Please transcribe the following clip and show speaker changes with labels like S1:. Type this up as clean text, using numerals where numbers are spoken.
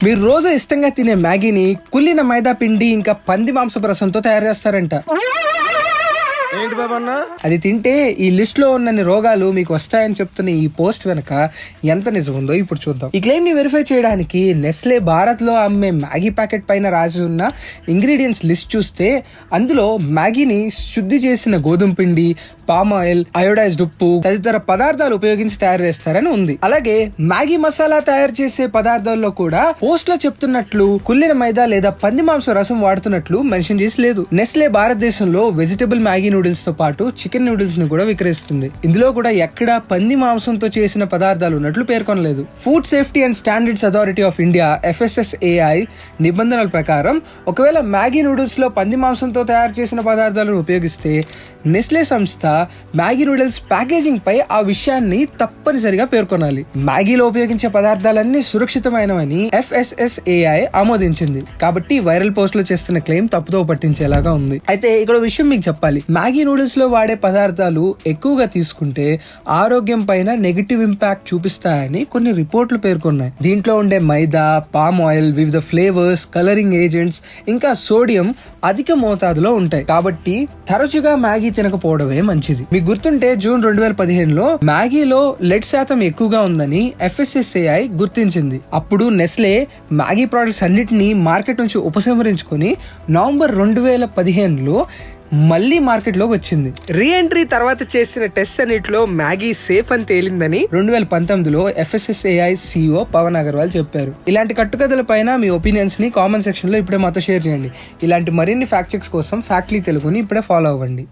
S1: మీరు రోజు ఇష్టంగా తినే మ్యాగీని కుళ్ళిన మైదా పిండి ఇంకా పంది మాంసపు రసంతో తయారు చేస్తారంట.
S2: ఏంటి బాబన్నా?
S1: అది తింటే ఈ లిస్ట్ లో ఉన్న రోగాలు మీకు వస్తాయని చెప్తున్న ఈ పోస్ట్ వెనక ఎంత నిజం ఉందో ఇప్పుడు చూద్దాం. ఈ క్లెయిమ్ ని వెరిఫై చేయడానికి నెస్లే భారత్ లో అమ్మే మ్యాగీ ప్యాకెట్ పైన రాసి ఉన్న ఇంగ్రీడియంట్స్ లిస్ట్ చూస్తే అందులో మ్యాగీని శుద్ధి చేసిన గోధుమ పిండి, పామ్ ఆయిల్, అయోడైజ్డ్ ఉప్పు తదితర పదార్థాలు ఉపయోగించి తయారు చేస్తారని ఉంది. అలాగే మ్యాగీ మసాలా తయారు చేసే పదార్థాల్లో కూడా పోస్ట్ లో చెప్తున్నట్లు కుళ్ళిన మైదా లేదా పంది మాంసం రసం వాడుతున్నట్లు మెన్షన్ చేసి లేదు. నెస్లే భారతదేశంలో వెజిటబుల్ మ్యాగీ నూడిల్స్ తో పాటు చికెన్ నూడిల్స్ ను కూడా విక్రయిస్తుంది. ఇందులో కూడా ఎక్కడా పంది మాంసంతో చేసిన పదార్థాలు ఉన్నట్లు పేర్కొనలేదు. Food safety and standards authority of India FSSAI నిబంధనల ప్రకారం ఒకవేళ మ్యాగీ నూడిల్స్ లో పంది మాంసంతో తయారు చేసిన పదార్థాలను ఉపయోగిస్తే నెస్లే సంస్థ మ్యాగీ నూడిల్స్ ప్యాకేజింగ్ పై ఆ విషయాన్ని తప్పనిసరిగా పేర్కొనాలి. మ్యాగీలో ఉపయోగించే పదార్థాలన్నీ సురక్షితమైనవని FSSAI ఆమోదించింది. కాబట్టి వైరల్ పోస్ట్ లో చేస్తున్న క్లెయిమ్ తప్పుదో పట్టించేలాగా ఉంది. అయితే ఇక్కడ విషయం మీకు చెప్పాలి, మ్యాగీ నూడిల్స్ లో వాడే పదార్థాలు ఎక్కువగా తీసుకుంటే ఆరోగ్యం పైన నెగిటివ్ ఇంపాక్ట్ చూపిస్తాయని కొన్ని రిపోర్ట్లు పేర్కొన్నాయి. దీంట్లో ఉండే మైదా, పామ్ ఆయిల్, వివిధ ఫ్లేవర్స్, కలరింగ్ ఏజెంట్స్ ఇంకా సోడియం అధిక మోతాదులో ఉంటాయి. కాబట్టి తరచుగా మ్యాగీ తినకపోవడమే మంచిది. మీకు గుర్తుంటే జూన్ 2015లో మ్యాగీలో లెడ్ శాతం ఎక్కువగా ఉందని FSSAI గుర్తించింది. అప్పుడు నెస్లే మ్యాగీ ప్రొడక్ట్స్ అన్నిటినీ మార్కెట్ నుంచి ఉపసంహరించుకొని నవంబర్ 2015లో మళ్ళీ మార్కెట్ లోకి వచ్చింది. రీఎంట్రీ తర్వాత చేసిన టెస్ట్ అన్నిటిలో మ్యాగీ సేఫ్ అని తేలిందని 2019లో FSSAI CEO పవన్ అగర్వాల్ చెప్పారు. ఇలాంటి కట్టుకథల పైన మీ ఒపీనియన్స్ ని కామెంట్ సెక్షన్ లో ఇప్పుడే మాతో షేర్ చేయండి. ఇలాంటి మరిన్ని ఫ్యాక్ట్ చెక్స్ కోసం ఫ్యాక్ట్లీ తెలుగుని ఇప్పుడే ఫాలో అవ్వండి.